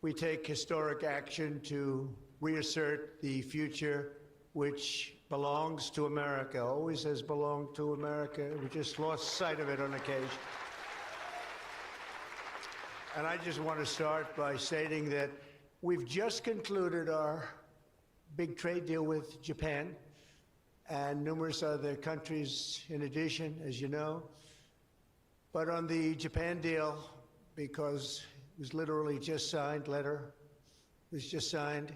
we take historic action to reassert the future which belongs to America, always has belonged to America. We just lost sight of it on occasion. And I just want to start by stating that we've just concluded our big trade deal with Japan and numerous other countries in addition, as you know. But on the Japan deal, because it was literally just signed, was just signed,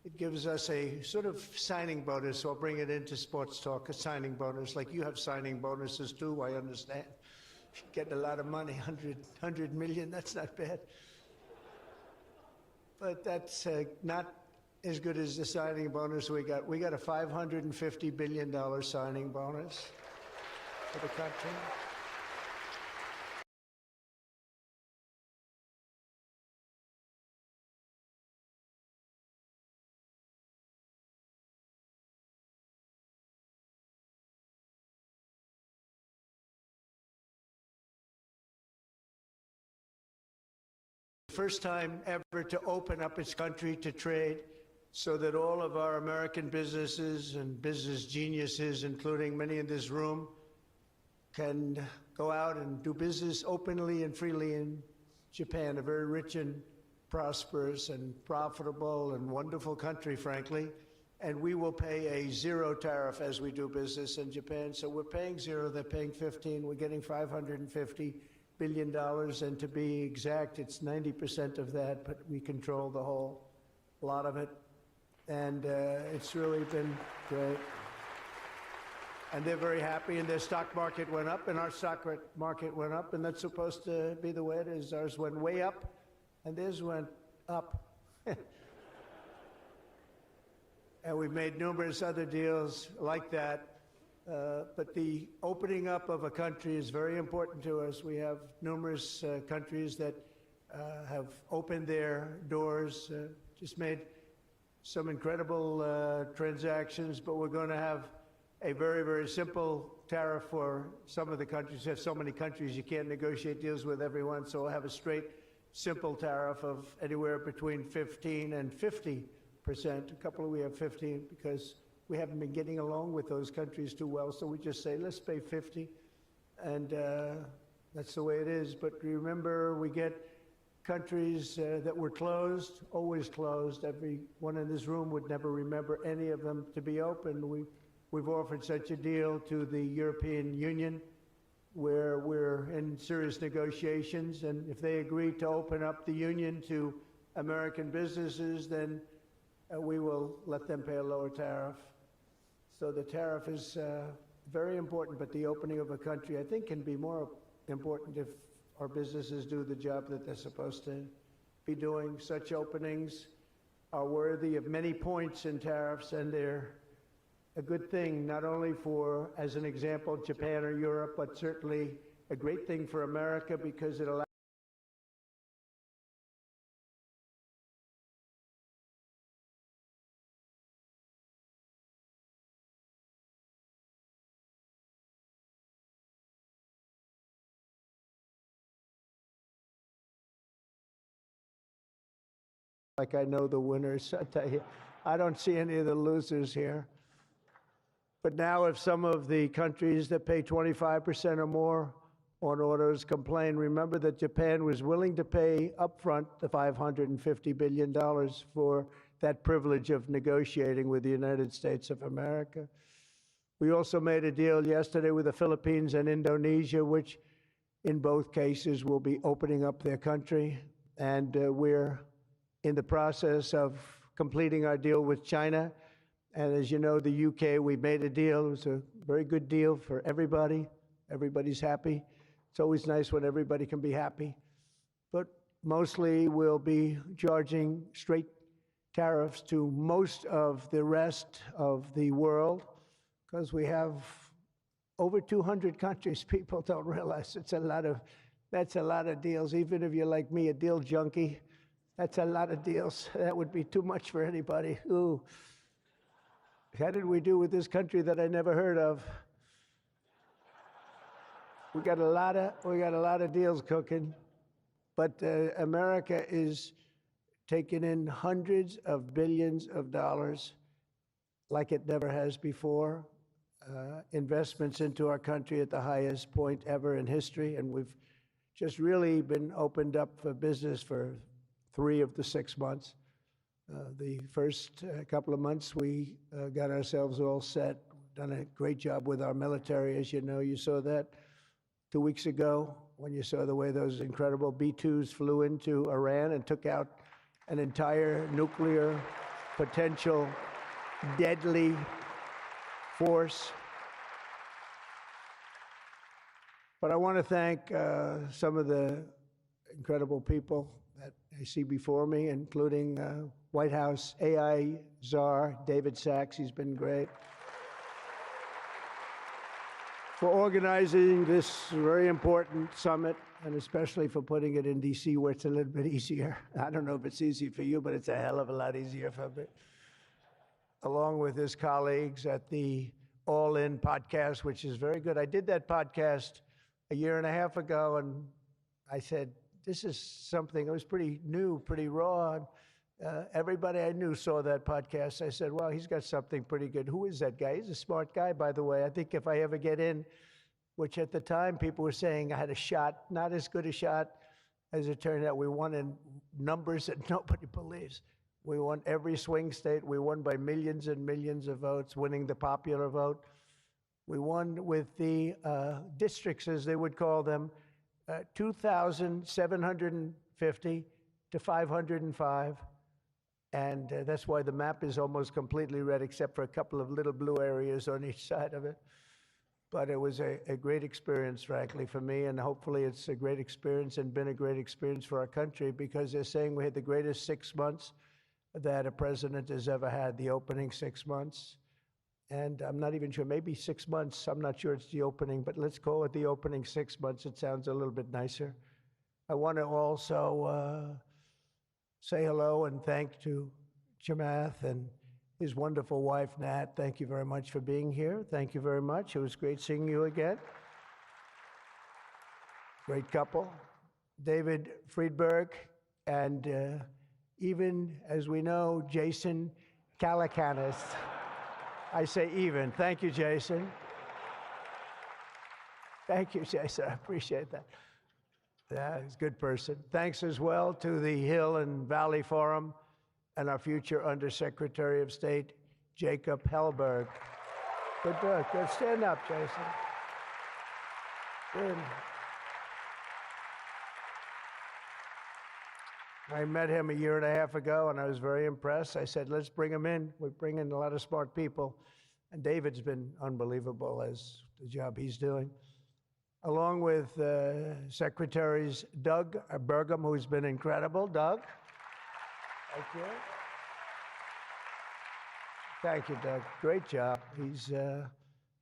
it gives us a sort of signing bonus. So I'll bring it into sports talk, a signing bonus. Like you have signing bonuses too, I understand. Getting a lot of money, 100 million, that's not bad. But that's not as good as the signing bonus we got. We got a $550 billion signing bonus for the country. First time ever to open up its country to trade so that all of our American businesses and business geniuses, including many in this room, can go out and do business openly and freely in Japan, a very rich and prosperous and profitable and wonderful country, frankly. And we will pay a zero tariff as we do business in Japan. So we're paying zero, they're paying 15, we're getting $550 billion, and to be exact, it's 90% of that, but we control the whole lot of it. And it's really been great. And they're very happy, and their stock market went up, and our stock market went up, and that's supposed to be the way it is. Ours went way up, and theirs went up. And we've made numerous other deals like that. But the opening up of a country is very important to us. We have numerous countries that have opened their doors, just made some incredible transactions, but we're going to have a very, very simple tariff for some of the countries. We have so many countries, you can't negotiate deals with everyone, so we'll have a straight, simple tariff of anywhere between 15 and 50%. A couple we have 15 because we haven't been getting along with those countries too well, so we just say, let's pay 50, and that's the way it is. But remember, we get countries that were closed, always closed. Everyone in this room would never remember any of them to be open. We've offered such a deal to the European Union, where we're in serious negotiations, and if they agree to open up the Union to American businesses, then we will let them pay a lower tariff. So the tariff is very important, but the opening of a country, I think, can be more important if our businesses do the job that they're supposed to be doing. Such openings are worthy of many points in tariffs, and they're a good thing, not only for, as an example, Japan or Europe, but certainly a great thing for America because it allows like I know the winners. I tell you, I don't see any of the losers here. But now if some of the countries that pay 25% or more on autos complain, remember that Japan was willing to pay upfront the $550 billion for that privilege of negotiating with the United States of America. We also made a deal yesterday with the Philippines and Indonesia, which in both cases will be opening up their country. And we're in the process of completing our deal with China. And as you know, the UK, we made a deal. It was a very good deal for everybody. Everybody's happy. It's always nice when everybody can be happy. But mostly we'll be charging straight tariffs to most of the rest of the world because we have over 200 countries. People don't realize that's a lot of deals. Even if you're like me, a deal junkie, that's a lot of deals. That would be too much for anybody. Ooh. How did we do with this country that I never heard of? We got a lot of deals cooking, but America is taken in hundreds of billions of dollars like it never has before. Investments into our country at the highest point ever in history, and we've just really been opened up for business for 3 of the 6 months. The first couple of months, we got ourselves all set, done a great job with our military, as you know. You saw that 2 weeks ago when you saw the way those incredible B-2s flew into Iran and took out an entire nuclear potential deadly force. But I want to thank some of the incredible people that I see before me, including White House AI czar David Sachs. He's been great for organizing this very important summit, and especially for putting it in D.C., where it's a little bit easier. I don't know if it's easy for you, but it's a hell of a lot easier for me. Along with his colleagues at the All In podcast, which is very good. I did that podcast a year and a half ago, and I said, this is something, it was pretty new, pretty raw. Everybody I knew saw that podcast. I said, well, he's got something pretty good. Who is that guy? He's a smart guy, by the way. I think if I ever get in, which at the time people were saying I had a shot, not as good a shot as it turned out. We won in numbers that nobody believes. We won every swing state. We won by millions and millions of votes, winning the popular vote. We won with the districts, as they would call them, 2,750 to 505. And that's why the map is almost completely red, except for a couple of little blue areas on each side of it. But it was a great experience, frankly, for me, and hopefully it's a great experience and been a great experience for our country, because they're saying we had the greatest 6 months that a president has ever had, the opening 6 months. And I'm not even sure, maybe 6 months, I'm not sure it's the opening, but let's call it the opening 6 months. It sounds a little bit nicer. I want to also say hello and thank to Chamath and his wonderful wife, Nat. Thank you very much for being here. Thank you very much. It was great seeing you again. Great couple. David Friedberg and even, as we know, Jason Calacanis. I say even. Thank you, Jason. Thank you, Jason. I appreciate that. Yeah, he's a good person. Thanks as well to the Hill and Valley Forum and our future Undersecretary of State, Jacob Hellberg. Good work. Good. Stand up, Jason. Good. I met him a year and a half ago, and I was very impressed. I said, let's bring him in. We bring in a lot of smart people. And David's been unbelievable as the job he's doing. Along with Secretaries Doug Burgum, who's been incredible. Doug? Thank you. Thank you, Doug. Great job.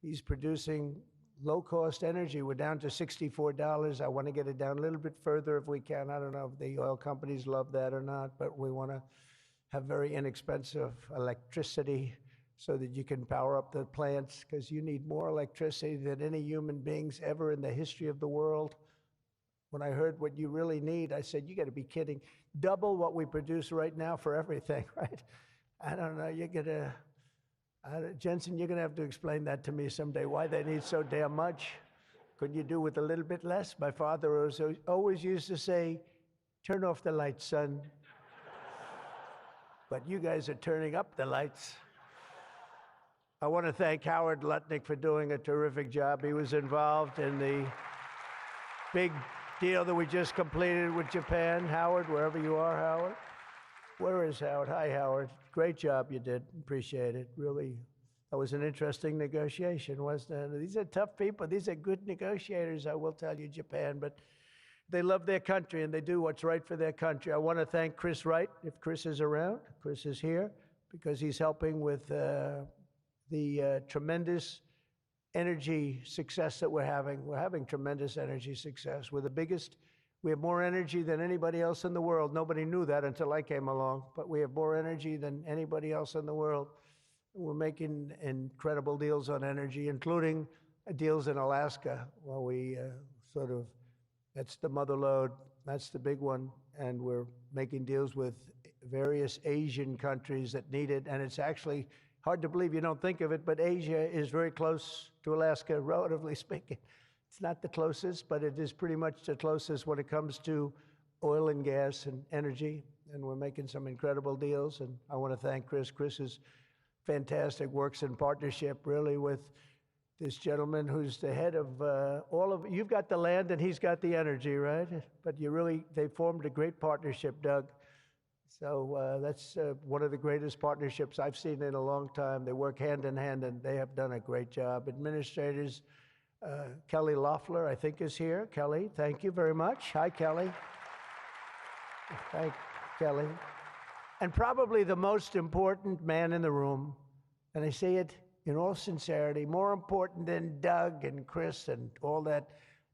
He's producing low-cost energy. We're down to $64. I want to get it down a little bit further if we can. I don't know if the oil companies love that or not, but we want to have very inexpensive electricity so that you can power up the plants, because you need more electricity than any human beings ever in the history of the world. When I heard what you really need, I said, you got to be kidding. Double what we produce right now for everything, right? I don't know, you're going to... Jensen, you're going to have to explain that to me someday, why they need so damn much. Couldn't you do with a little bit less? My father always used to say, turn off the lights, son. But you guys are turning up the lights. I want to thank Howard Lutnick for doing a terrific job. He was involved in the big deal that we just completed with Japan. Howard, wherever you are, Howard. Where is Howard? Hi, Howard. Great job you did. Appreciate it. Really, that was an interesting negotiation, wasn't it? These are tough people. These are good negotiators, I will tell you, Japan. But they love their country, and they do what's right for their country. I want to thank Chris Wright, if Chris is around. Chris is here because he's helping with the tremendous energy success that we're having. We're having tremendous energy success. We're the biggest. We have more energy than anybody else in the world. Nobody knew that until I came along, but we have more energy than anybody else in the world. We're making incredible deals on energy, including deals in Alaska. Well, we that's the mother lode. That's the big one. And we're making deals with various Asian countries that need it. And it's actually hard to believe, you don't think of it, but Asia is very close to Alaska, relatively speaking. It's not the closest, but it is pretty much the closest when it comes to oil and gas and energy. And we're making some incredible deals. And I want to thank Chris. Chris is fantastic, works in partnership really with this gentleman who's the head of you've got the land and he's got the energy, right? But they formed a great partnership, Doug. So that's one of the greatest partnerships I've seen in a long time. They work hand in hand and they have done a great job. Administrators, Kelly Loeffler, I think, is here. Kelly, thank you very much. Hi, Kelly. Thank Kelly. And probably the most important man in the room, and I say it in all sincerity, more important than Doug and Chris and all that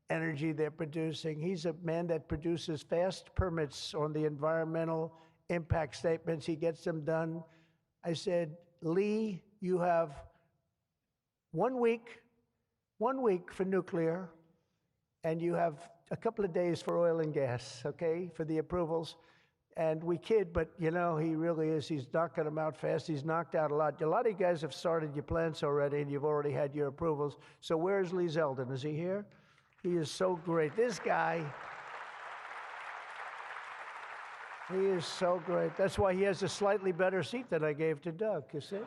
energy they're producing. He's a man that produces fast permits on the environmental impact statements. He gets them done. I said, Lee, you have 1 week for nuclear, and you have a couple of days for oil and gas, okay, for the approvals. And we kid, but he really is. He's knocking them out fast. He's knocked out a lot. A lot of you guys have started your plants already, and you've already had your approvals. So where's Lee Zeldin? Is he here? He is so great. This guy, he is so great. That's why he has a slightly better seat than I gave to Doug, you see?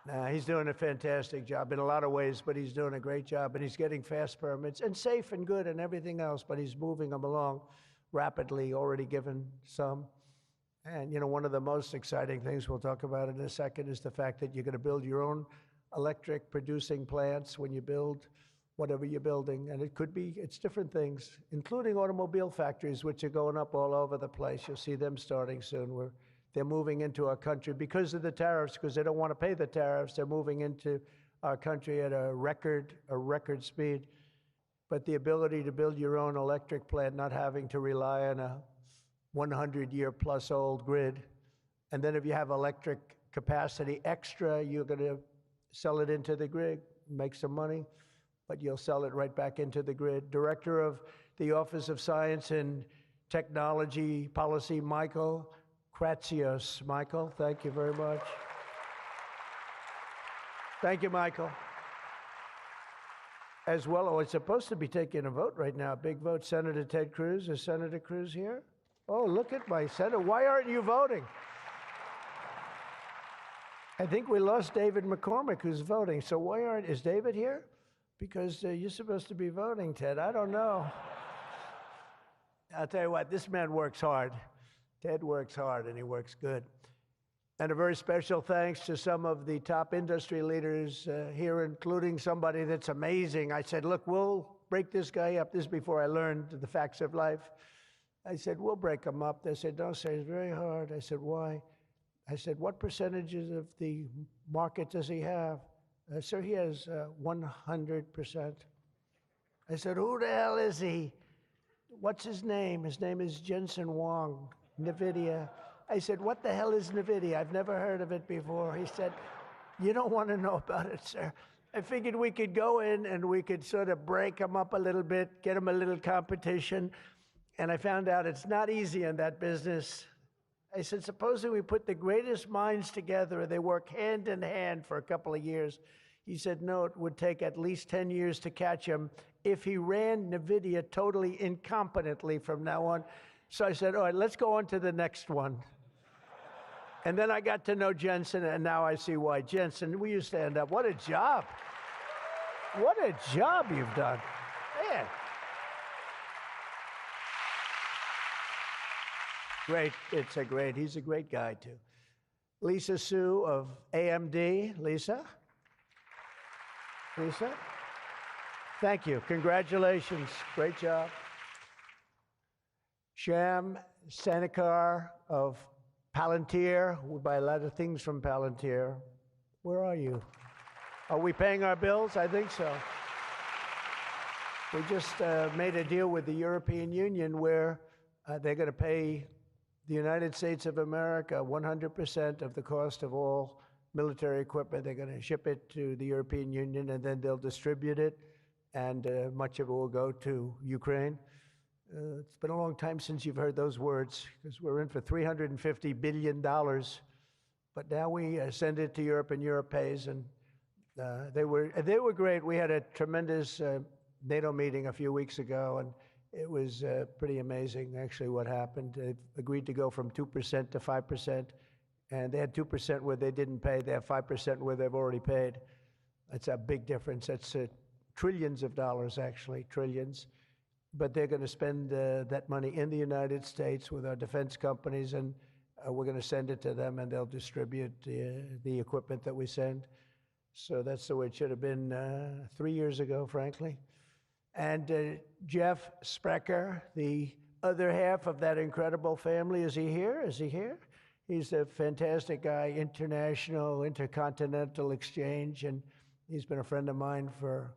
Nah, he's doing a fantastic job in a lot of ways, but he's doing a great job, and he's getting fast permits, and safe and good and everything else, but he's moving them along rapidly, already given some. And one of the most exciting things we'll talk about in a second is the fact that you're going to build your own electric producing plants when you build whatever you're building. And it's different things, including automobile factories, which are going up all over the place. You'll see them starting soon. They're moving into our country because of the tariffs, because they don't want to pay the tariffs. They're moving into our country at a record speed. But the ability to build your own electric plant, not having to rely on a 100-year-plus old grid. And then if you have electric capacity extra, you're going to sell it into the grid, make some money, but you'll sell it right back into the grid. Director of the Office of Science and Technology Policy, Michael Kratsios. Michael, thank you very much. Thank you, Michael. As well, it's supposed to be taking a vote right now, a big vote. Senator Ted Cruz. Is Senator Cruz here? Oh, look at my senator. Why aren't you voting? I think we lost David McCormick, who's voting. So is David here? Because you're supposed to be voting, Ted. I don't know. I'll tell you what, this man works hard. Ted works hard, and he works good. And a very special thanks to some of the top industry leaders here, including somebody that's amazing. I said, look, we'll break this guy up. This is before I learned the facts of life. I said, we'll break him up. They said, don't say it's very hard. I said, why? I said, what percentages of the market does he have? Sir, he has 100%. I said, who the hell is he? What's his name? His name is Jensen Huang, NVIDIA. I said, what the hell is NVIDIA? I've never heard of it before. He said, you don't want to know about it, sir. I figured we could go in and we could sort of break them up a little bit, get them a little competition. And I found out it's not easy in that business. I said, supposing we put the greatest minds together, they work hand in hand for a couple of years. He said, no, it would take at least 10 years to catch him if he ran NVIDIA totally incompetently from now on. So I said, all right, let's go on to the next one. And then I got to know Jensen, and now I see why. Jensen, will you stand up? What a job. What a job you've done. Man. Great. He's a great guy, too. Lisa Su of AMD. Lisa? Thank you. Congratulations. Great job. Sham Sanikar of Palantir. We buy a lot of things from Palantir. Where are you? Are we paying our bills? I think so. We just made a deal with the European Union where they're going to pay the United States of America 100% of the cost of all military equipment. They're going to ship it to the European Union, and then they'll distribute it, and much of it will go to Ukraine. It's been a long time since you've heard those words, because we're in for $350 billion. But now we send it to Europe, and Europe pays, and they were great. We had a tremendous NATO meeting a few weeks ago, and it was pretty amazing, actually, what happened. They agreed to go from 2% to 5%, and they had 2% where they didn't pay. They have 5% where they've already paid. That's a big difference. That's trillions of dollars, actually, trillions. But they're going to spend that money in the United States with our defense companies, and we're going to send it to them, and they'll distribute the equipment that we send. So that's the way it should have been 3 years ago, frankly. And Jeff Sprecher, the other half of that incredible family, is he here? Is he here? He's a fantastic guy, international, intercontinental exchange, and he's been a friend of mine for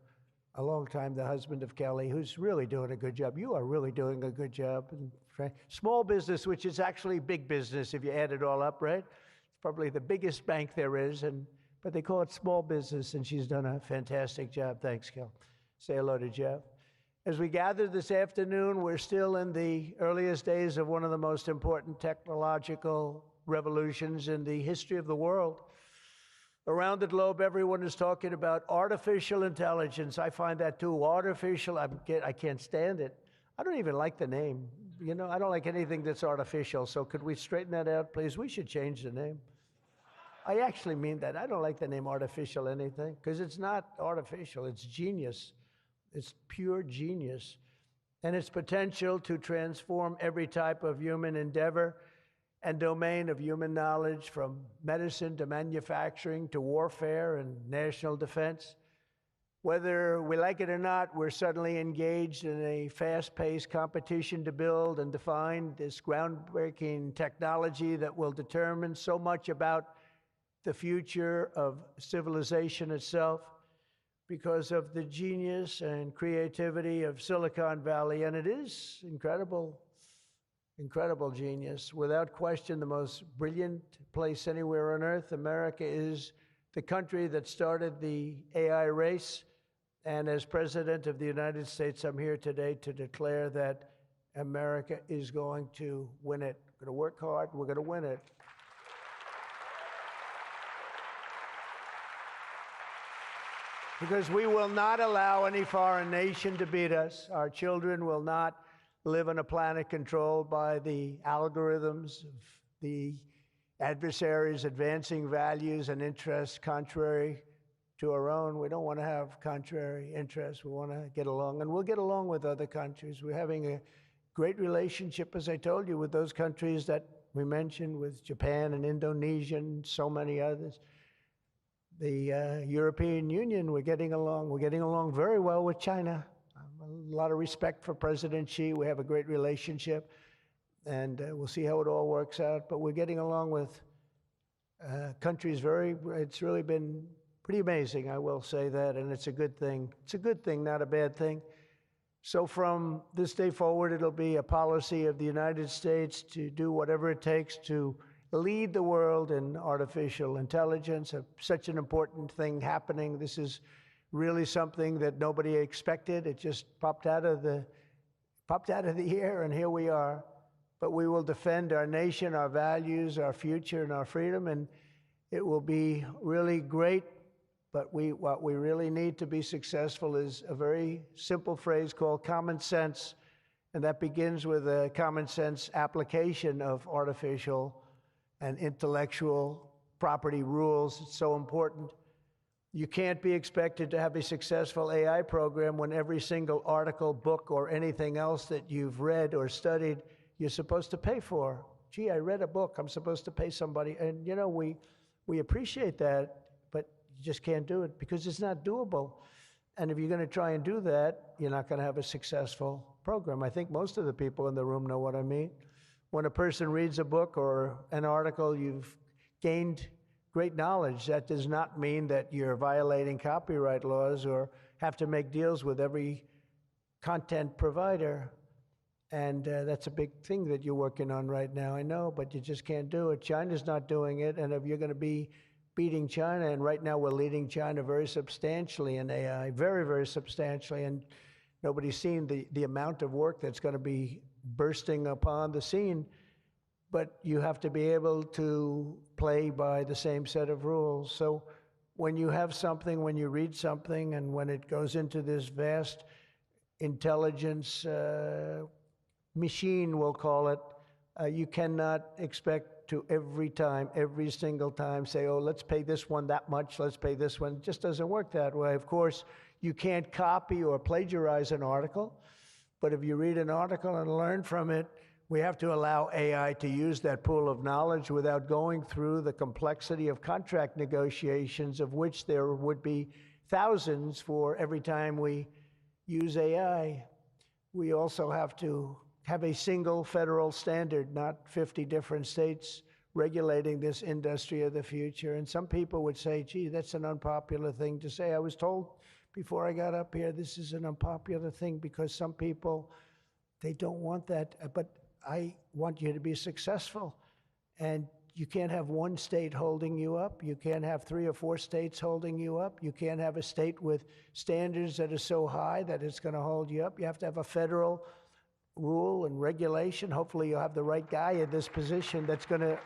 a long time, the husband of Kelly, who's really doing a good job. You are really doing a good job. And small business, which is actually big business if you add it all up, right? It's probably the biggest bank there is, but they call it small business, and she's done a fantastic job. Thanks, Kel. Say hello to Jeff. As we gather this afternoon, we're still in the earliest days of one of the most important technological revolutions in the history of the world. Around the globe, everyone is talking about artificial intelligence. I find that too. Artificial, I can't stand it. I don't even like the name. You know, I don't like anything that's artificial. So could we straighten that out, please? We should change the name. I actually mean that. I don't like the name artificial anything, because it's not artificial. It's genius. It's pure genius. And its potential to transform every type of human endeavor and domain of human knowledge, from medicine to manufacturing to warfare and national defense. Whether we like it or not, we're suddenly engaged in a fast-paced competition to build and define this groundbreaking technology that will determine so much about the future of civilization itself, because of the genius and creativity of Silicon Valley. And it is incredible genius. Without question, the most brilliant place anywhere on earth. America is the country that started the AI race. And as President of the United States, I'm here today to declare that America is going to win it. We're going to work hard. We're going to win it. Because we will not allow any foreign nation to beat us. Our children will not live on a planet controlled by the algorithms of the adversaries advancing values and interests contrary to our own. We don't want to have contrary interests. We want to get along, and we'll get along with other countries. We're having a great relationship, as I told you, with those countries that we mentioned, with Japan and Indonesia and so many others. The European Union, we're getting along. We're getting along very well with China. A lot of respect for President Xi. We have a great relationship, and we'll see how it all works out. But we're getting along with countries it's really been pretty amazing, I will say that, and it's a good thing. It's a good thing, not a bad thing. So from this day forward, it'll be a policy of the United States to do whatever it takes to lead the world in artificial intelligence, such an important thing happening. This is really something that nobody expected. It just popped out of the air, and here we are. But we will defend our nation, our values, our future, and our freedom, and it will be really great. But what we really need to be successful is a very simple phrase called common sense, and that begins with a common sense application of artificial and intellectual property rules. It's so important. You can't be expected to have a successful AI program when every single article, book, or anything else that you've read or studied, you're supposed to pay for. Gee, I read a book, I'm supposed to pay somebody. And you know, we appreciate that, but you just can't do it because it's not doable. And if you're going to try and do that, you're not going to have a successful program. I think most of the people in the room know what I mean. When a person reads a book or an article, you've gained great knowledge. That does not mean that you're violating copyright laws or have to make deals with every content provider. And that's a big thing that you're working on right now, I know, but you just can't do it. China's not doing it, and if you're going to be beating China, and right now we're leading China very substantially in AI, very, very substantially, and Nobody's seen the amount of work that's going to be bursting upon the scene, but you have to be able to play by the same set of rules. So when you have something, when you read something, and when it goes into this vast intelligence machine, we'll call it, you cannot expect to every single time say, oh, let's pay this one that much, let's pay this one. It just doesn't work that way. Of course, you can't copy or plagiarize an article, but if you read an article and learn from it, we have to allow AI to use that pool of knowledge without going through the complexity of contract negotiations, of which there would be thousands for every time we use AI. We also have to have a single federal standard, not 50 different states regulating this industry of the future. And some people would say, gee, that's an unpopular thing to say. I was told before I got up here, this is an unpopular thing because some people, they don't want that. But I want you to be successful. And you can't have one state holding you up. You can't have 3 or 4 states holding you up. You can't have a state with standards that are so high that it's going to hold you up. You have to have a federal rule and regulation. Hopefully you'll have the right guy in this position that's going to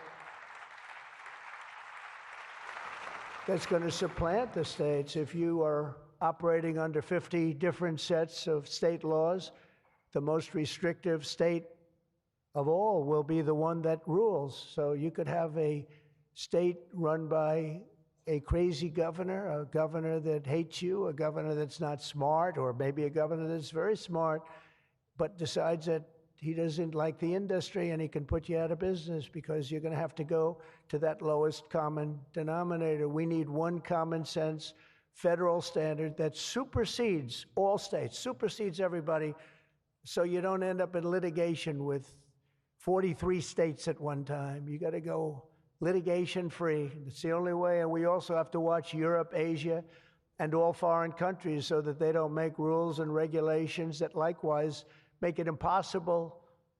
supplant the states. If you are operating under 50 different sets of state laws, the most restrictive state of all will be the one that rules. So you could have a state run by a crazy governor, a governor that hates you, a governor that's not smart, or maybe a governor that's very smart, but decides that he doesn't like the industry and he can put you out of business because you're going to have to go to that lowest common denominator. We need one common sense federal standard that supersedes all states, supersedes everybody, so you don't end up in litigation with 43 states at one time. You got to go litigation free. It's the only way. And we also have to watch Europe, Asia, and all foreign countries so that they don't make rules and regulations that likewise make it impossible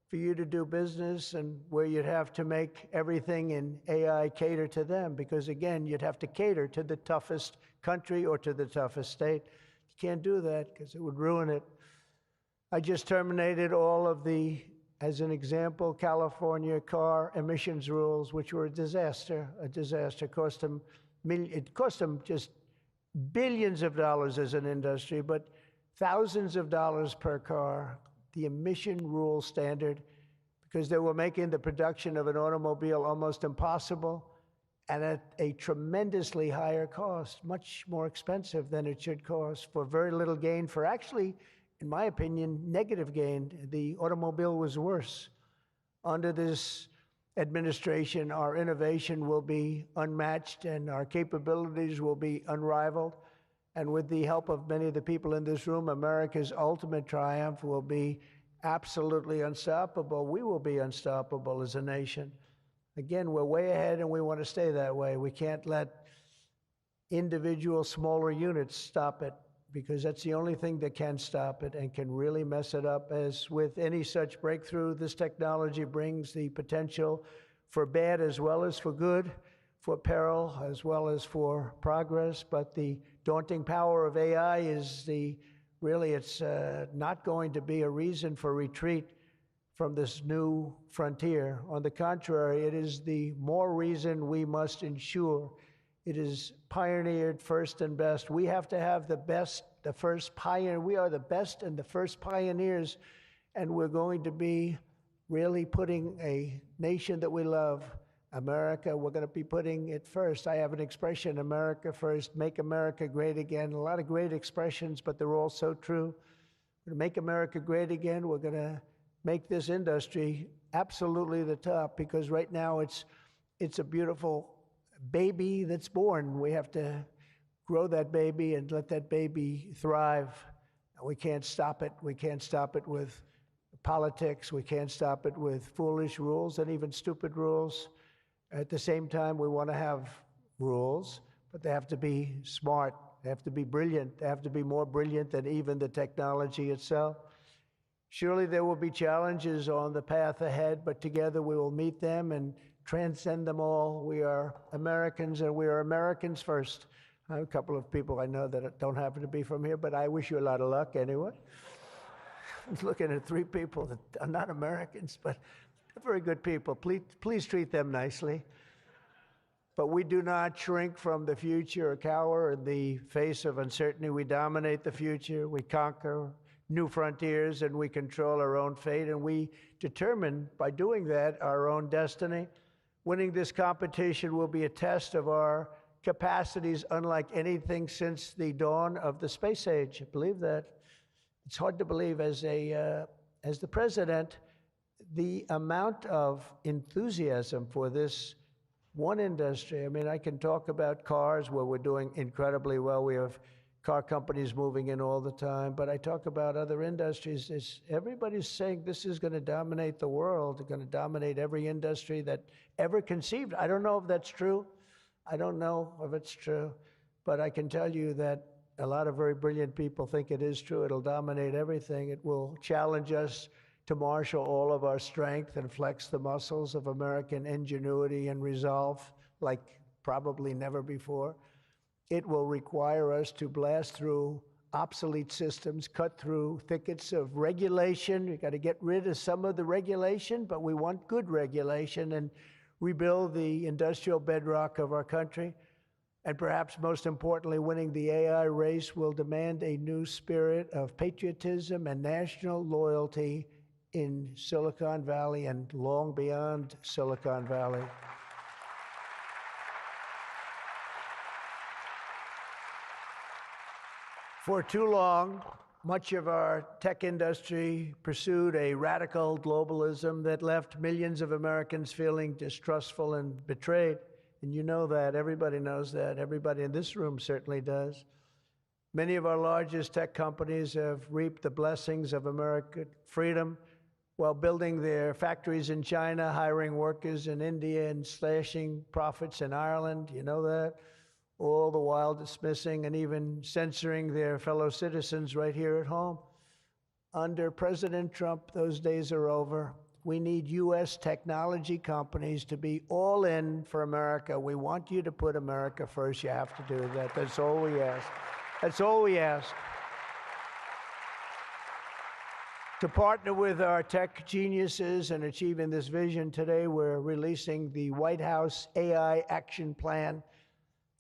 for you to do business, and where you'd have to make everything in AI cater to them, because again, you'd have to cater to the toughest country or to the toughest state. You can't do that because it would ruin it. I just terminated all of the, as an example, California car emissions rules, which were a disaster. It cost them just billions of dollars as an industry, but thousands of dollars per car. The emission rule standard, because they were making the production of an automobile almost impossible and at a tremendously higher cost, much more expensive than it should cost, for very little gain, for actually, in my opinion, negative gain. The automobile was worse. Under this administration, our innovation will be unmatched and our capabilities will be unrivaled. And with the help of many of the people in this room, America's ultimate triumph will be absolutely unstoppable. We will be unstoppable as a nation. Again, we're way ahead and we want to stay that way. We can't let individual smaller units stop it, because that's the only thing that can stop it and can really mess it up. As with any such breakthrough, this technology brings the potential for bad as well as for good, for peril as well as for progress. But the daunting power of AI is it's not going to be a reason for retreat from this new frontier. On the contrary, it is the more reason we must ensure it is pioneered first and best. We have to have the best, the first pioneer. We are the best and the first pioneers, and we're going to be really putting a nation that we love, America, we're going to be putting it first. I have an expression, America first, make America great again. A lot of great expressions, but they're all so true. We're going to make America great again. We're going to make this industry absolutely the top, because right now it's a beautiful baby that's born. We have to grow that baby and let that baby thrive. We can't stop it. We can't stop it with politics. We can't stop it with foolish rules and even stupid rules. At the same time, we want to have rules, but they have to be smart. They have to be brilliant. They have to be more brilliant than even the technology itself. Surely there will be challenges on the path ahead, but together we will meet them and transcend them all. We are Americans, and we are Americans first. I have a couple of people I know that don't happen to be from here, but I wish you a lot of luck anyway. I'm looking at three people that are not Americans, but they're very good people. Please treat them nicely. But we do not shrink from the future or cower in the face of uncertainty. We dominate the future, we conquer new frontiers, and we control our own fate, and we determine, by doing that, our own destiny. Winning this competition will be a test of our capacities unlike anything since the dawn of the space age. Believe that. It's hard to believe as the president, the amount of enthusiasm for this one industry. I mean, I can talk about cars where we're doing incredibly well. We have car companies moving in all the time, but I talk about other industries. Everybody's saying this is going to dominate the world, going to dominate every industry that ever conceived. I don't know if that's true. I don't know if it's true, but I can tell you that a lot of very brilliant people think it is true. It'll dominate everything. It will challenge us to marshal all of our strength and flex the muscles of American ingenuity and resolve like probably never before. It will require us to blast through obsolete systems, cut through thickets of regulation. We've got to get rid of some of the regulation, but we want good regulation and rebuild the industrial bedrock of our country. And perhaps most importantly, winning the AI race will demand a new spirit of patriotism and national loyalty in Silicon Valley and long beyond Silicon Valley. For too long, much of our tech industry pursued a radical globalism that left millions of Americans feeling distrustful and betrayed. And you know that. Everybody knows that. Everybody in this room certainly does. Many of our largest tech companies have reaped the blessings of American freedom while building their factories in China, hiring workers in India, and slashing profits in Ireland. You know that? All the while dismissing and even censoring their fellow citizens right here at home. Under President Trump, those days are over. We need U.S. technology companies to be all in for America. We want you to put America first. You have to do that. That's all we ask. That's all we ask. To partner with our tech geniuses in achieving this vision, today we're releasing the White House AI Action Plan.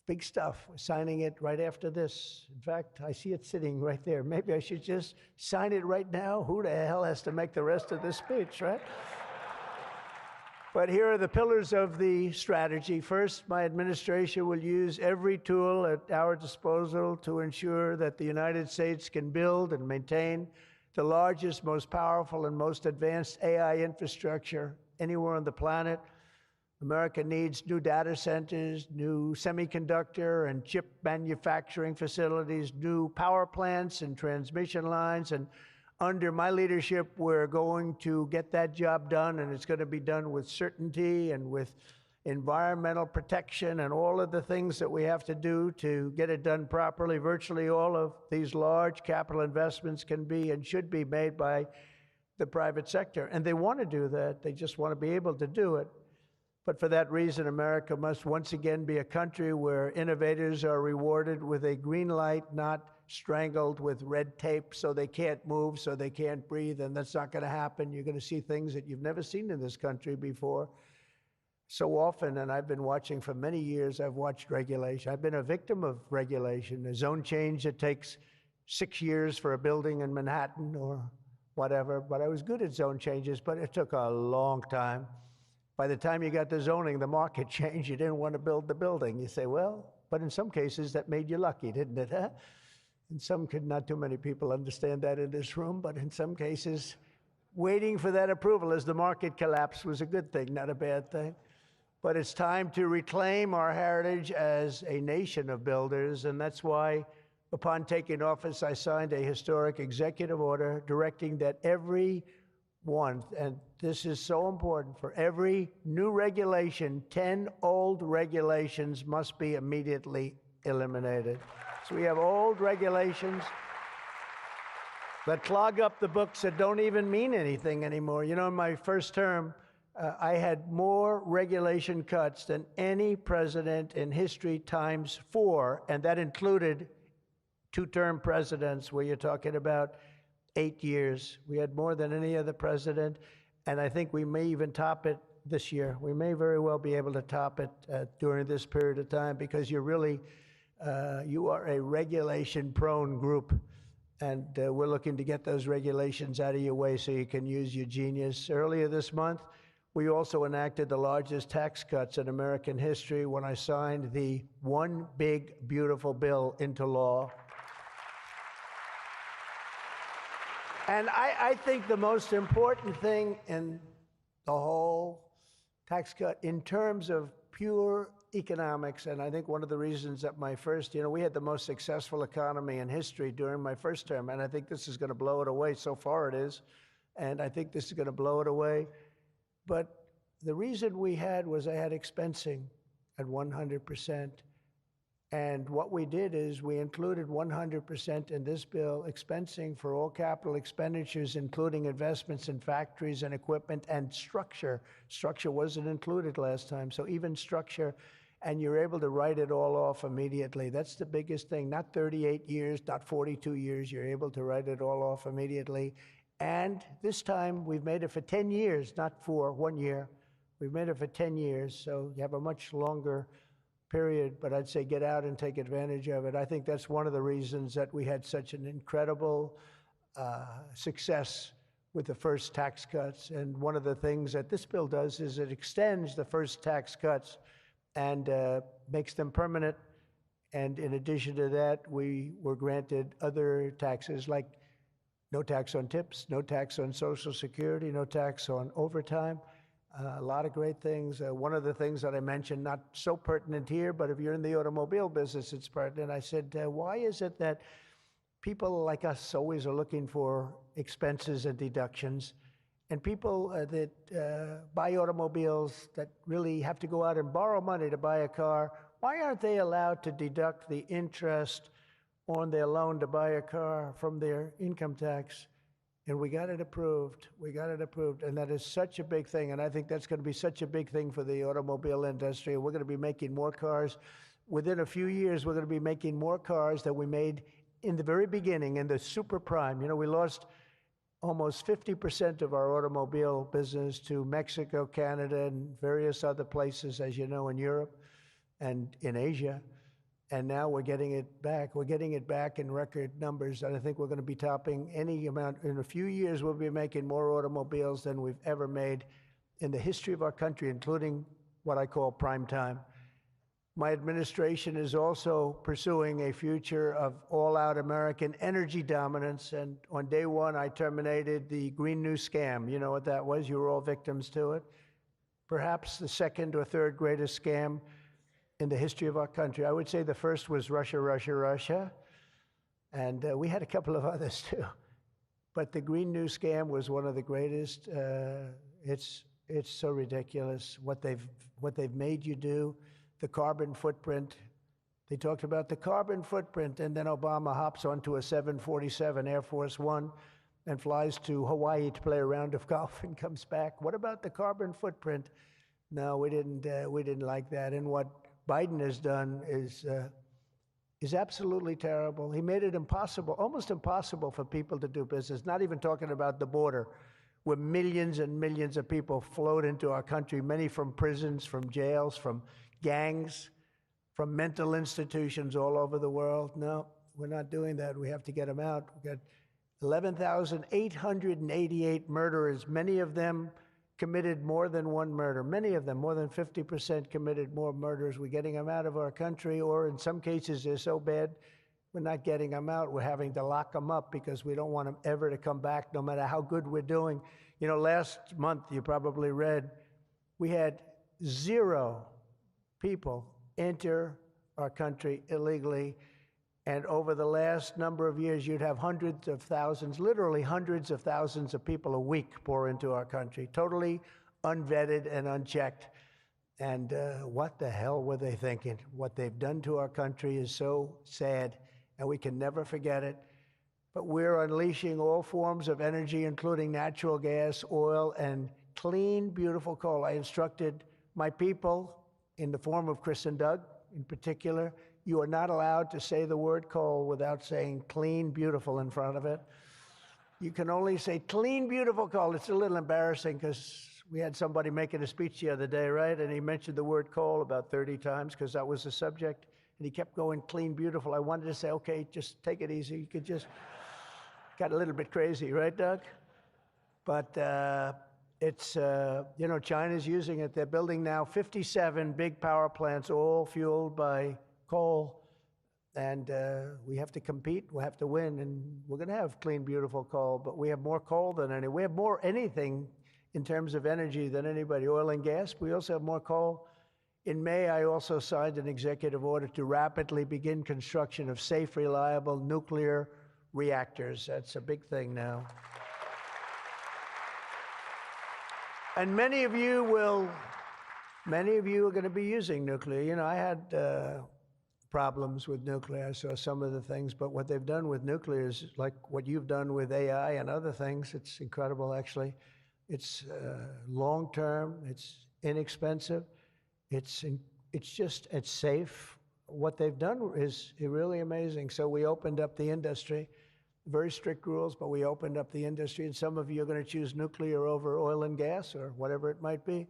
Big stuff. We're signing it right after this. In fact, I see it sitting right there. Maybe I should just sign it right now. Who the hell has to make the rest of this speech, right? But here are the pillars of the strategy. First, my administration will use every tool at our disposal to ensure that the United States can build and maintain the largest, most powerful, and most advanced AI infrastructure anywhere on the planet. America needs new data centers, new semiconductor and chip manufacturing facilities, new power plants and transmission lines. And under my leadership, we're going to get that job done, and it's going to be done with certainty and with environmental protection and all of the things that we have to do to get it done properly. Virtually all of these large capital investments can be and should be made by the private sector. And they want to do that. They just want to be able to do it. But for that reason, America must once again be a country where innovators are rewarded with a green light, not strangled with red tape so they can't move, so they can't breathe, and that's not going to happen. You're going to see things that you've never seen in this country before. So often, and I've been watching for many years, I've watched regulation. I've been a victim of regulation. A zone change that takes 6 years for a building in Manhattan or whatever, but I was good at zone changes, but it took a long time. By the time you got the zoning, the market changed. You didn't want to build the building. You say, well, but in some cases that made you lucky, didn't it? Huh? In some cases, not too many people understand that in this room, but in some cases, waiting for that approval as the market collapsed was a good thing, not a bad thing. But it's time to reclaim our heritage as a nation of builders, and that's why, upon taking office, I signed a historic executive order directing that every one, and this is so important, for every new regulation, 10 old regulations must be immediately eliminated. So we have old regulations that clog up the books that don't even mean anything anymore. You know, in my first term, I had more regulation cuts than any president in history times 4, and that included 2-term presidents where you're talking about 8 years. We had more than any other president, and I think we may even top it this year. We may very well be able to top it during this period of time, because you're really, you are a regulation-prone group, and we're looking to get those regulations out of your way so you can use your genius. Earlier this month, we also enacted the largest tax cuts in American history when I signed the One Big Beautiful Bill into law. And I think the most important thing in the whole tax cut, in terms of pure economics, and I think one of the reasons that my first, we had the most successful economy in history during my first term, and I think this is going to blow it away. So far it is, and I think this is going to blow it away. But the reason we had was I had expensing at 100%. And what we did is we included 100% in this bill, expensing for all capital expenditures, including investments in factories and equipment and structure. Structure wasn't included last time, so even structure, and you're able to write it all off immediately. That's the biggest thing. Not 38 years, not 42 years. You're able to write it all off immediately. And this time, we've made it for 10 years, not for 1 year. We've made it for 10 years, so you have a much longer period, but I'd say get out and take advantage of it. I think that's one of the reasons that we had such an incredible success with the first tax cuts. And one of the things that this bill does is it extends the first tax cuts and makes them permanent. And in addition to that, we were granted other taxes, like no tax on tips, no tax on Social Security, no tax on overtime. A lot of great things. One of the things that I mentioned, not so pertinent here, but if you're in the automobile business, it's pertinent. I said, why is it that people like us always are looking for expenses and deductions, and people that buy automobiles that really have to go out and borrow money to buy a car, why aren't they allowed to deduct the interest on their loan to buy a car from their income tax? And we got it approved. We got it approved. And that is such a big thing. And I think that's going to be such a big thing for the automobile industry. We're going to be making more cars. Within a few years, we're going to be making more cars than we made in the very beginning, in the super prime. We lost almost 50% of our automobile business to Mexico, Canada, and various other places, as you know, in Europe and in Asia. And now we're getting it back. We're getting it back in record numbers, and I think we're going to be topping any amount. In a few years, we'll be making more automobiles than we've ever made in the history of our country, including what I call prime time. My administration is also pursuing a future of all-out American energy dominance, and on day one, I terminated the Green New Scam. You know what that was? You were all victims to it. Perhaps the second or third greatest scam in the history of our country. I would say the first was Russia, Russia, Russia, and we had a couple of others too. But the Green New Scam was one of the greatest. It's so ridiculous what they've made you do. The carbon footprint. They talked about the carbon footprint, and then Obama hops onto a 747 Air Force One and flies to Hawaii to play a round of golf and comes back. What about the carbon footprint? No, we didn't like that. And what Biden has done is absolutely terrible. He made it impossible, almost impossible for people to do business, not even talking about the border, where millions and millions of people flowed into our country, many from prisons, from jails, from gangs, from mental institutions all over the world. No, we're not doing that. We have to get them out. We've got 11,888 murderers, many of them committed more than one murder. Many of them, more than 50%, committed more murders. We're getting them out of our country, or in some cases, they're so bad, we're not getting them out. We're having to lock them up because we don't want them ever to come back, no matter how good we're doing. Last month, you probably read, we had 0 people enter our country illegally. And over the last number of years, you'd have hundreds of thousands, literally hundreds of thousands of people a week pour into our country, totally unvetted and unchecked. And what the hell were they thinking? What they've done to our country is so sad, and we can never forget it. But we're unleashing all forms of energy, including natural gas, oil, and clean, beautiful coal. I instructed my people, in the form of Chris and Doug in particular, you are not allowed to say the word coal without saying clean, beautiful in front of it. You can only say clean, beautiful coal. It's a little embarrassing because we had somebody making a speech the other day, right? And he mentioned the word coal about 30 times because that was the subject. And he kept going clean, beautiful. I wanted to say, okay, just take it easy. You could just, got a little bit crazy, right, Doug? But it's, China's using it. They're building now 57 big power plants, all fueled by coal. And we have to compete, we have to win, and we're going to have clean, beautiful coal, but we have more coal than any. We have more anything in terms of energy than anybody, oil and gas. We also have more coal. In May, I also signed an executive order to rapidly begin construction of safe, reliable nuclear reactors. That's a big thing now. And many of you are going to be using nuclear. You know, I had problems with nuclear. I saw some of the things, but what they've done with nuclear is like what you've done with AI and other things. It's incredible, actually. It's long-term, it's inexpensive, it's safe. What they've done is really amazing. So we opened up the industry, very strict rules, but we opened up the industry, and some of you are going to choose nuclear over oil and gas or whatever it might be.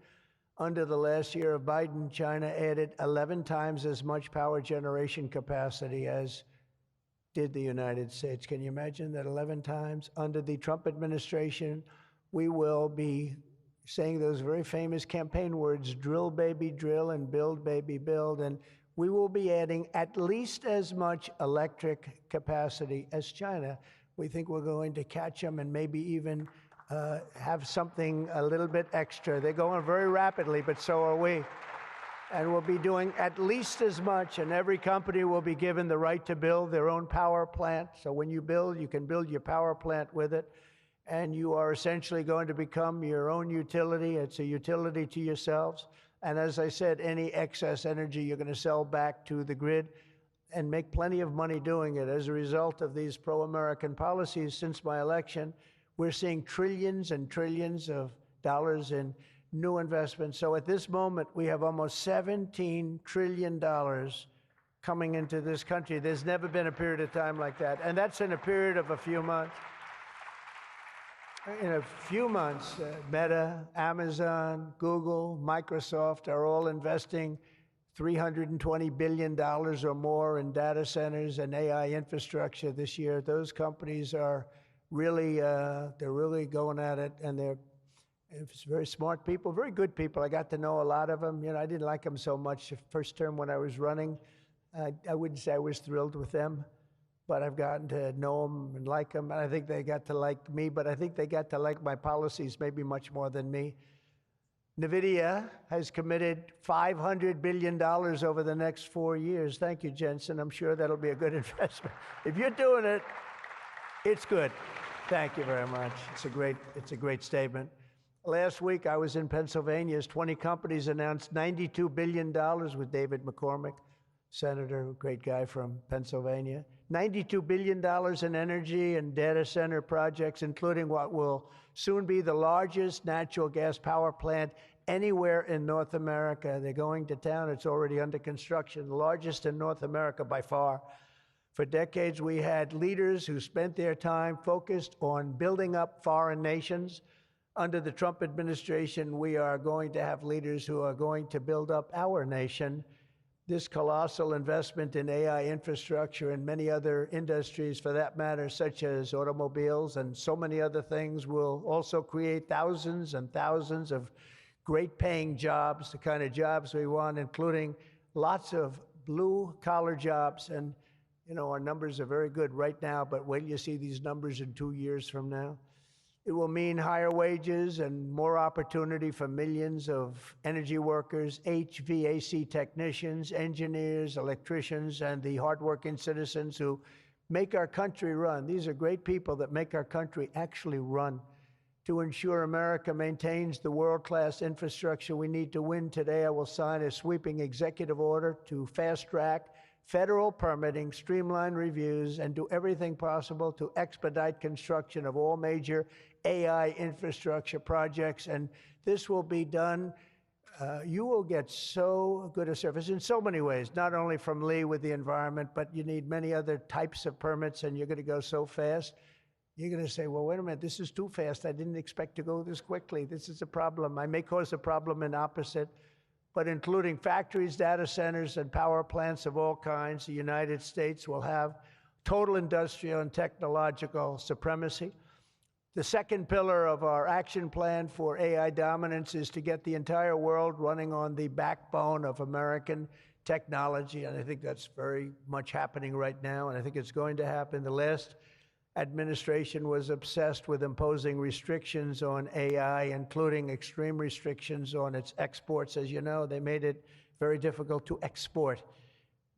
Under the last year of Biden, China added 11 times as much power generation capacity as did the United States. Can you imagine that 11 times? Under the Trump administration, we will be saying those very famous campaign words, drill, baby, drill, and build, baby, build. And we will be adding at least as much electric capacity as China. We think we're going to catch them and maybe even have something a little bit extra. They're going very rapidly, but so are we. And we'll be doing at least as much, and every company will be given the right to build their own power plant. So when you build, you can build your power plant with it, and you are essentially going to become your own utility. It's a utility to yourselves. And as I said, any excess energy you're going to sell back to the grid and make plenty of money doing it. As a result of these pro-American policies since my election, we're seeing trillions and trillions of dollars in new investments. So at this moment, we have almost $17 trillion coming into this country. There's never been a period of time like that. And that's in a period of a few months. In a few months, Meta, Amazon, Google, Microsoft are all investing $320 billion or more in data centers and AI infrastructure this year. Those companies are really, they're really going at it, and it's very smart people, very good people. I got to know a lot of them. You know, I didn't like them so much the first term when I was running. I wouldn't say I was thrilled with them, but I've gotten to know them and like them. And I think they got to like me, but I think they got to like my policies maybe much more than me. NVIDIA has committed $500 billion over the next 4 years. Thank you, Jensen. I'm sure that'll be a good investment. If you're doing it, it's good. Thank you very much. It's a great statement. Last week, I was in Pennsylvania as 20 companies announced $92 billion with David McCormick, senator, great guy from Pennsylvania. $92 billion in energy and data center projects, including what will soon be the largest natural gas power plant anywhere in North America. They're going to town. It's already under construction, the largest in North America by far. For decades, we had leaders who spent their time focused on building up foreign nations. Under the Trump administration, we are going to have leaders who are going to build up our nation. This colossal investment in AI infrastructure and many other industries, for that matter, such as automobiles and so many other things, will also create thousands and thousands of great-paying jobs, the kind of jobs we want, including lots of blue-collar jobs. And you know, our numbers are very good right now, but wait till you see these numbers in 2 years from now. It will mean higher wages and more opportunity for millions of energy workers, HVAC technicians, engineers, electricians, and the hardworking citizens who make our country run. These are great people that make our country actually run. To ensure America maintains the world-class infrastructure we need to win today, I will sign a sweeping executive order to fast-track federal permitting, streamline reviews, and do everything possible to expedite construction of all major AI infrastructure projects. And this will be done. You will get so good a service in so many ways, not only from Lee with the environment, but you need many other types of permits, and you're going to go so fast. You're going to say, well, wait a minute, this is too fast. I didn't expect to go this quickly. This is a problem. I may cause a problem in opposite, but including factories, data centers, and power plants of all kinds, the United States will have total industrial and technological supremacy. The second pillar of our action plan for AI dominance is to get the entire world running on the backbone of American technology, and I think that's very much happening right now, and I think it's going to happen. The last administration was obsessed with imposing restrictions on AI, including extreme restrictions on its exports. As you know, they made it very difficult to export.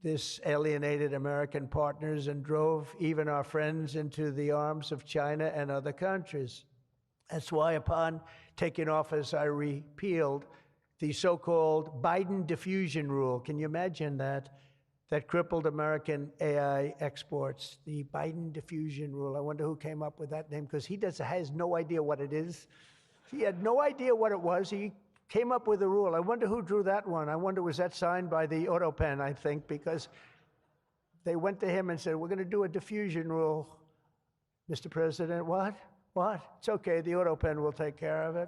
This alienated American partners and drove even our friends into the arms of China and other countries. That's why upon taking office, I repealed the so-called Biden diffusion rule. Can you imagine that? That crippled American AI exports, the Biden diffusion rule. I wonder who came up with that name, because he has no idea what it is. He had no idea what it was. He came up with a rule. I wonder who drew that one. I wonder, was that signed by the AutoPen, I think, because they went to him and said, we're going to do a diffusion rule. Mr. President, what? What? It's okay, the AutoPen will take care of it.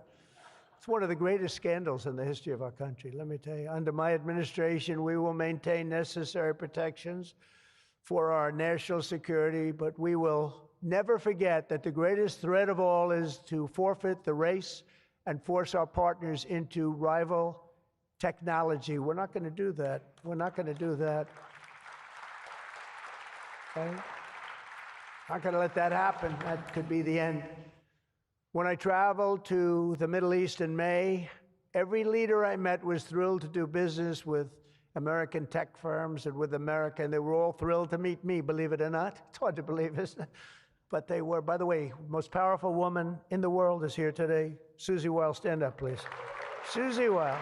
It's one of the greatest scandals in the history of our country, let me tell you. Under my administration, we will maintain necessary protections for our national security, but we will never forget that the greatest threat of all is to forfeit the race and force our partners into rival technology. We're not going to do that. We're not going to do that. Okay? Not going to let that happen. That could be the end. When I traveled to the Middle East in May, every leader I met was thrilled to do business with American tech firms and with America, and they were all thrilled to meet me, believe it or not. It's hard to believe, isn't it? But they were. By the way, most powerful woman in the world is here today. Susie Wiles, stand up, please. Susie Wiles,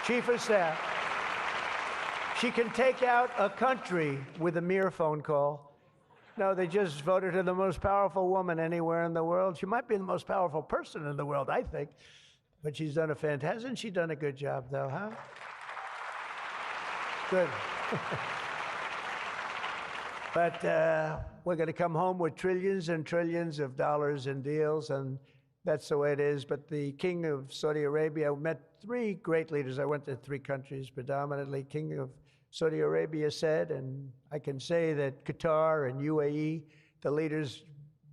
Chief of Staff. She can take out a country with a mere phone call. No, they just voted her the most powerful woman anywhere in the world. She might be the most powerful person in the world, I think. But she's done hasn't she done a good job, though, huh? Good. But we're going to come home with trillions and trillions of dollars in deals, and that's the way it is. But the King of Saudi Arabia, I met three great leaders. I went to three countries predominantly. King of Saudi Arabia said, and I can say that Qatar and UAE, the leaders,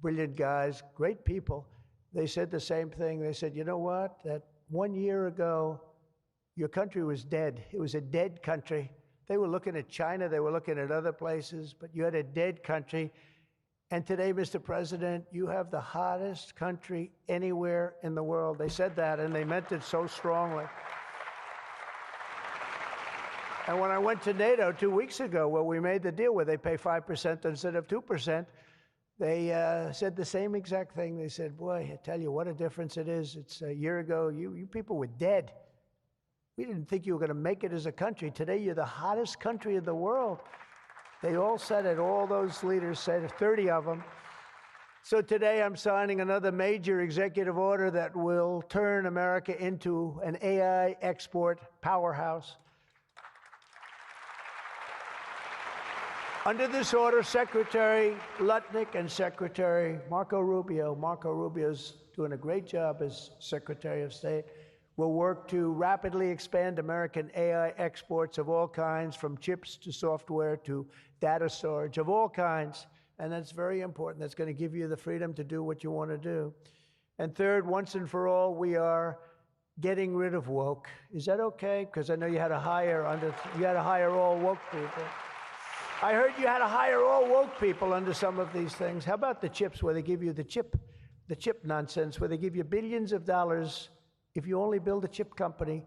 brilliant guys, great people, they said the same thing. They said, you know what, that 1 year ago, your country was dead. It was a dead country. They were looking at China, they were looking at other places, but you had a dead country. And today, Mr. President, you have the hottest country anywhere in the world. They said that, and they meant it so strongly. And when I went to NATO 2 weeks ago, where we made the deal where they pay 5% instead of 2%, they said the same exact thing. They said, boy, I tell you what a difference it is. It's a year ago, you people were dead. We didn't think you were going to make it as a country. Today, you're the hottest country in the world. They all said it. All those leaders said it, 30 of them. So today, I'm signing another major executive order that will turn America into an AI export powerhouse. Under this order, Secretary Lutnick and Secretary Marco Rubio's doing a great job as Secretary of State, will work to rapidly expand American AI exports of all kinds, from chips to software to data storage of all kinds. And that's very important. That's going to give you the freedom to do what you want to do. And third, once and for all, we are getting rid of woke. Is that okay? Because I know you had to hire all woke people. I heard you had to hire all woke people under some of these things. How about the chips, where they give you the chip nonsense, where they give you billions of dollars if you only build a chip company?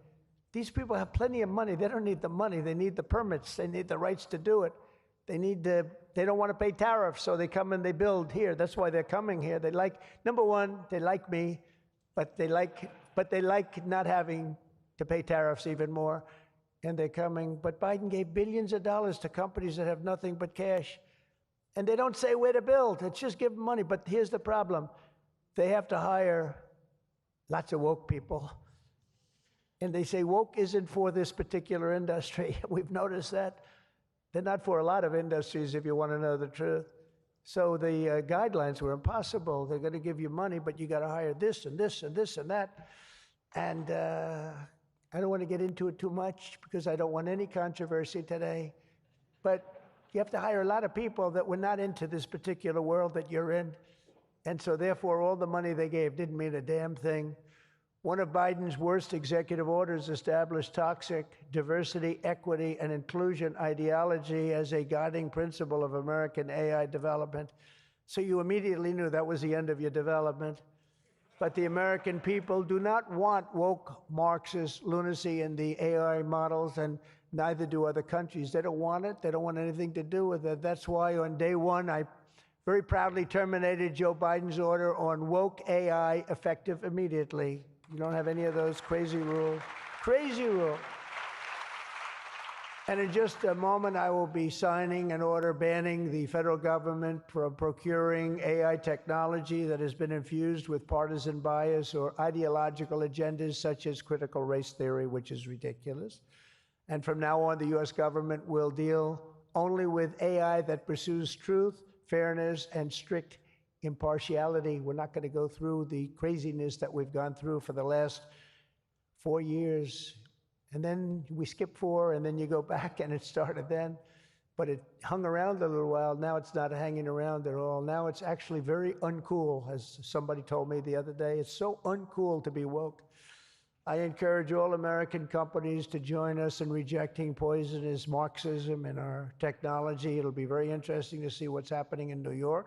These people have plenty of money. They don't need the money. They need the permits. They need the rights to do it. They don't want to pay tariffs, so they come and they build here. That's why they're coming here. Number one, they like me, but they like not having to pay tariffs even more. And they're coming. But Biden gave billions of dollars to companies that have nothing but cash. And they don't say where to build. It's just give them money. But here's the problem. They have to hire lots of woke people. And they say woke isn't for this particular industry. We've noticed that. They're not for a lot of industries, if you want to know the truth. So the guidelines were impossible. They're going to give you money, but you got to hire this and this and this and that. And I don't want to get into it too much because I don't want any controversy today. But you have to hire a lot of people that were not into this particular world that you're in. And so therefore, all the money they gave didn't mean a damn thing. One of Biden's worst executive orders established toxic diversity, equity, and inclusion ideology as a guiding principle of American AI development. So you immediately knew that was the end of your development. But the American people do not want woke Marxist lunacy in the AI models, and neither do other countries. They don't want it. They don't want anything to do with it. That's why on day one, I very proudly terminated Joe Biden's order on woke AI effective immediately. You don't have any of those crazy rules. Crazy rule. And in just a moment, I will be signing an order banning the federal government from procuring AI technology that has been infused with partisan bias or ideological agendas such as critical race theory, which is ridiculous. And from now on, the U.S. government will deal only with AI that pursues truth, fairness, and strict impartiality. We're not going to go through the craziness that we've gone through for the last 4 years. And then we skip 4, and then you go back, and it started then. But it hung around a little while. Now it's not hanging around at all. Now it's actually very uncool, as somebody told me the other day. It's so uncool to be woke. I encourage all American companies to join us in rejecting poisonous Marxism in our technology. It'll be very interesting to see what's happening in New York,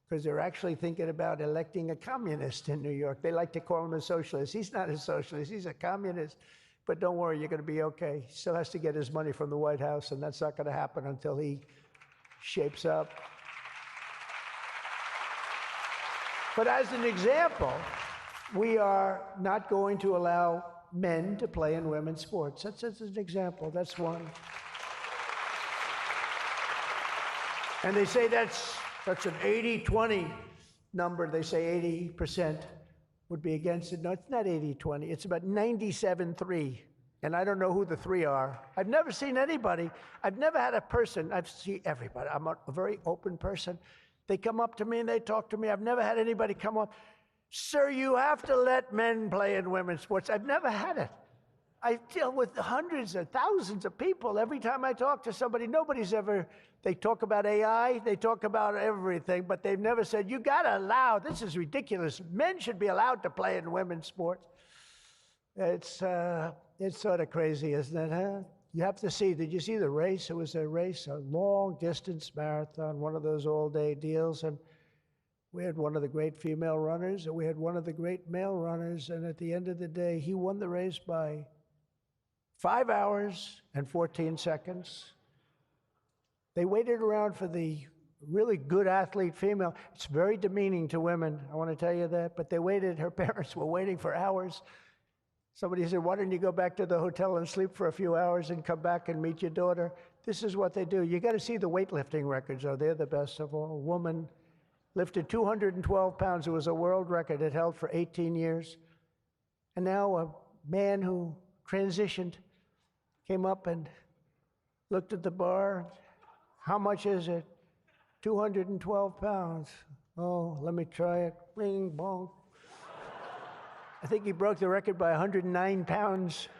because they're actually thinking about electing a communist in New York. They like to call him a socialist. He's not a socialist. He's a communist. But don't worry, you're going to be okay. He still has to get his money from the White House, and that's not going to happen until he shapes up. But as an example, we are not going to allow men to play in women's sports. That's an example. That's one. And they say that's an 80-20 number. They say 80% would be against it. No, it's not 80-20. It's about 97-3. And I don't know who the 3 are. I've never seen anybody. I've never had a person. I've seen everybody. I'm a very open person. They come up to me and they talk to me. I've never had anybody come up, "Sir, you have to let men play in women's sports." I've never had it. I deal with hundreds of thousands of people. Every time I talk to somebody, they talk about AI, they talk about everything, but they've never said, "You gotta allow, this is ridiculous. Men should be allowed to play in women's sports." It's sort of crazy, isn't it, huh? You have to see, did you see the race? It was a race, a long distance marathon, one of those all-day deals, and we had one of the great female runners, and we had one of the great male runners, and at the end of the day, he won the race by 5 hours and 14 seconds. They waited around for the really good athlete female. It's very demeaning to women, I want to tell you that, but they waited. Her parents were waiting for hours. Somebody said, "Why don't you go back to the hotel and sleep for a few hours and come back and meet your daughter?" This is what they do. You got to see the weightlifting records, though. They're the best of all. A woman lifted 212 pounds. It was a world record. It held for 18 years. And now a man who transitioned came up and looked at the bar. "How much is it?" 212 pounds. "Oh, let me try it." Bing, bong. I think he broke the record by 109 pounds.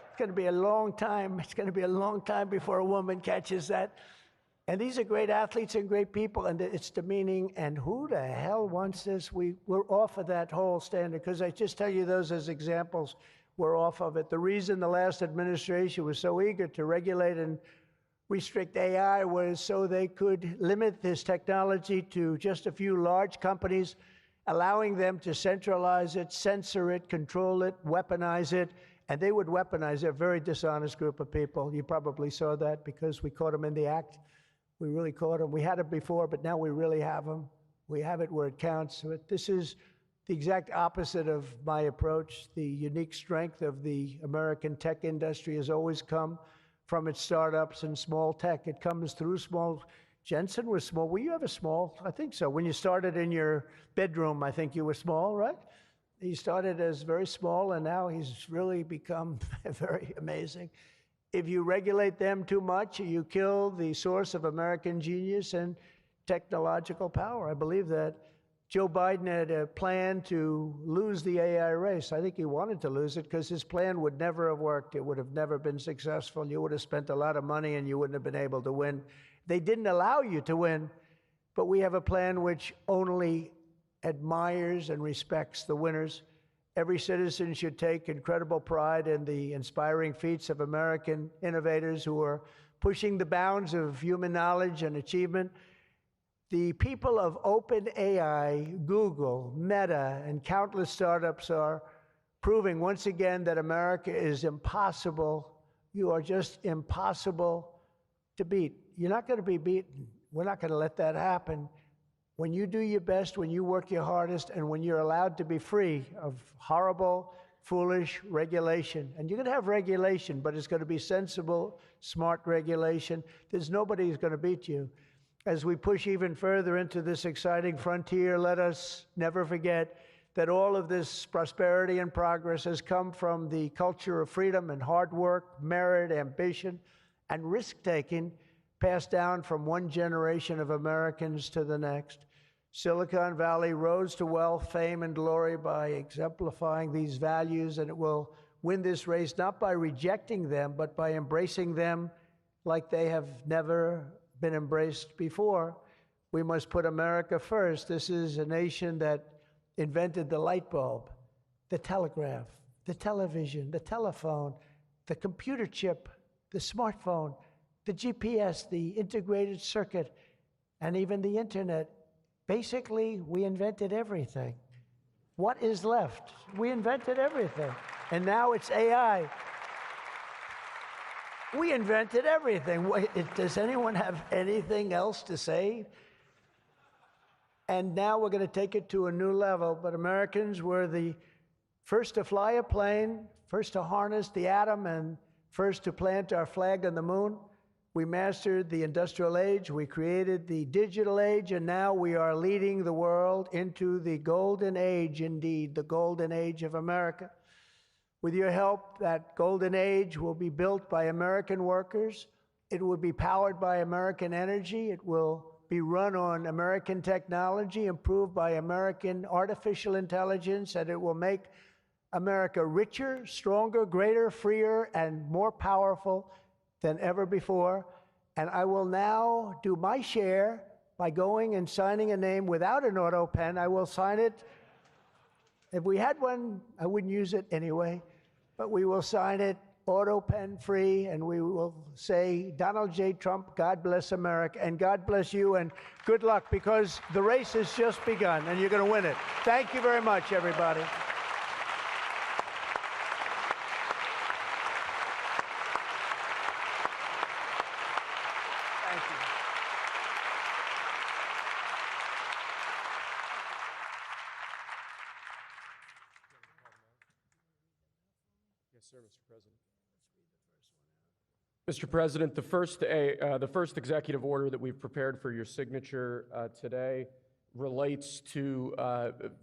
It's going to be a long time. It's going to be a long time before a woman catches that. And these are great athletes and great people, and it's demeaning. And who the hell wants this? We're off of that whole standard, because I just tell you those as examples. We're off of it. The reason the last administration was so eager to regulate and restrict AI was so they could limit this technology to just a few large companies, allowing them to centralize it, censor it, control it, weaponize it. And they would weaponize it. A very dishonest group of people. You probably saw that because we caught them in the act. We really caught them. We had it before, but now we really have them. We have it where it counts. But this is the exact opposite of my approach. The unique strength of the American tech industry has always come from its startups and small tech. It comes through small. Jensen was small. Were you ever small? I think so. When you started in your bedroom, I think you were small, right? He started as very small, and now he's really become very amazing. If you regulate them too much, you kill the source of American genius, and technological power. I believe that Joe Biden had a plan to lose the AI race. I think he wanted to lose it because his plan would never have worked. It would have never been successful. You would have spent a lot of money and you wouldn't have been able to win. They didn't allow you to win, but we have a plan which only admires and respects the winners. Every citizen should take incredible pride in the inspiring feats of American innovators who are pushing the bounds of human knowledge and achievement. The people of OpenAI, Google, Meta, and countless startups are proving once again that America is impossible. You are just impossible to beat. You're not going to be beaten. We're not going to let that happen. When you do your best, when you work your hardest, and when you're allowed to be free of horrible, foolish regulation. And you're going to have regulation, but it's going to be sensible, smart regulation. There's nobody who's going to beat you. As we push even further into this exciting frontier, let us never forget that all of this prosperity and progress has come from the culture of freedom and hard work, merit, ambition, and risk-taking passed down from one generation of Americans to the next. Silicon Valley rose to wealth, fame, and glory by exemplifying these values, and it will win this race not by rejecting them, but by embracing them like they have never been embraced before. We must put America first. This is a nation that invented the light bulb, the telegraph, the television, the telephone, the computer chip, the smartphone, the GPS, the integrated circuit, and even the internet. Basically, we invented everything. What is left? We invented everything. And now it's AI. We invented everything. Does anyone have anything else to say? And now we're going to take it to a new level. But Americans were the first to fly a plane, first to harness the atom, and first to plant our flag on the moon. We mastered the industrial age, we created the digital age, and now we are leading the world into the golden age, indeed, the golden age of America. With your help, that golden age will be built by American workers. It will be powered by American energy. It will be run on American technology, improved by American artificial intelligence, and it will make America richer, stronger, greater, freer, and more powerful than ever before. And I will now do my share by going and signing a name without an auto pen. I will sign it. If we had one, I wouldn't use it anyway, but we will sign it auto pen free, and we will say, Donald J. Trump, God bless America, and God bless you, and good luck, because the race has just begun, and you're going to win it. Thank you very much, everybody. Yes, sir, Mr. President. Mr. President, the first executive order that we've prepared for your signature today relates to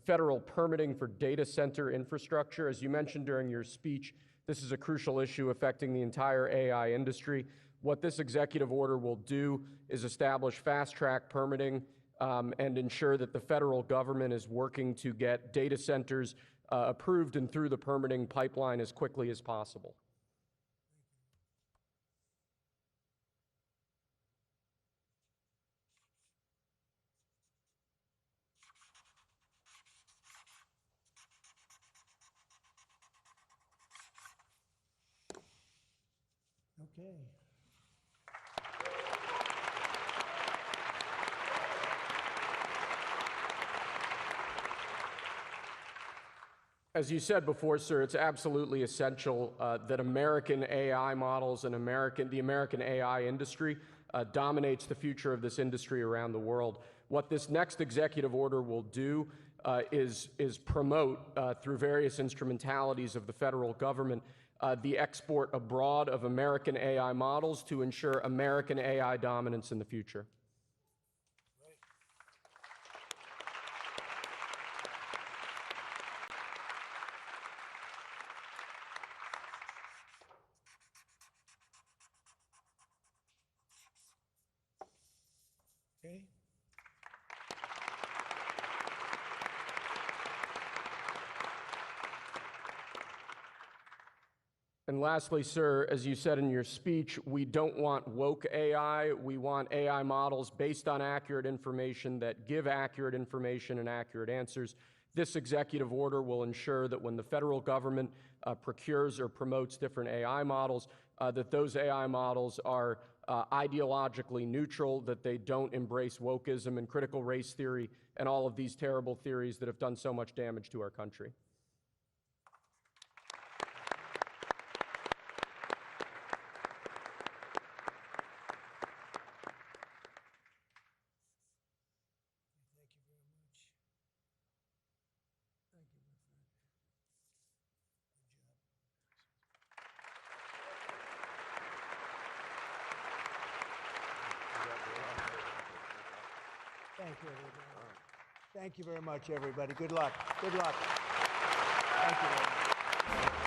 federal permitting for data center infrastructure. As you mentioned during your speech, this is a crucial issue affecting the entire AI industry. What this executive order will do is establish fast-track permitting and ensure that the federal government is working to get data centers approved and through the permitting pipeline as quickly as possible. Okay. As you said before, sir, it's absolutely essential that American AI models and the American AI industry dominates the future of this industry around the world. What this next executive order will do is promote, through various instrumentalities of the federal government, the export abroad of American AI models to ensure American AI dominance in the future. Okay. And lastly, sir, as you said in your speech, we don't want woke AI. We want AI models based on accurate information that give accurate information and accurate answers. This executive order will ensure that when the federal government procures or promotes different AI models, that those AI models are ideologically neutral, that they don't embrace wokeism and critical race theory and all of these terrible theories that have done so much damage to our country. Thank you very much. Thank you, my friend. Good job. Thank you, everybody. Thank you very much, everybody. Good luck. Good luck. Thank you very much.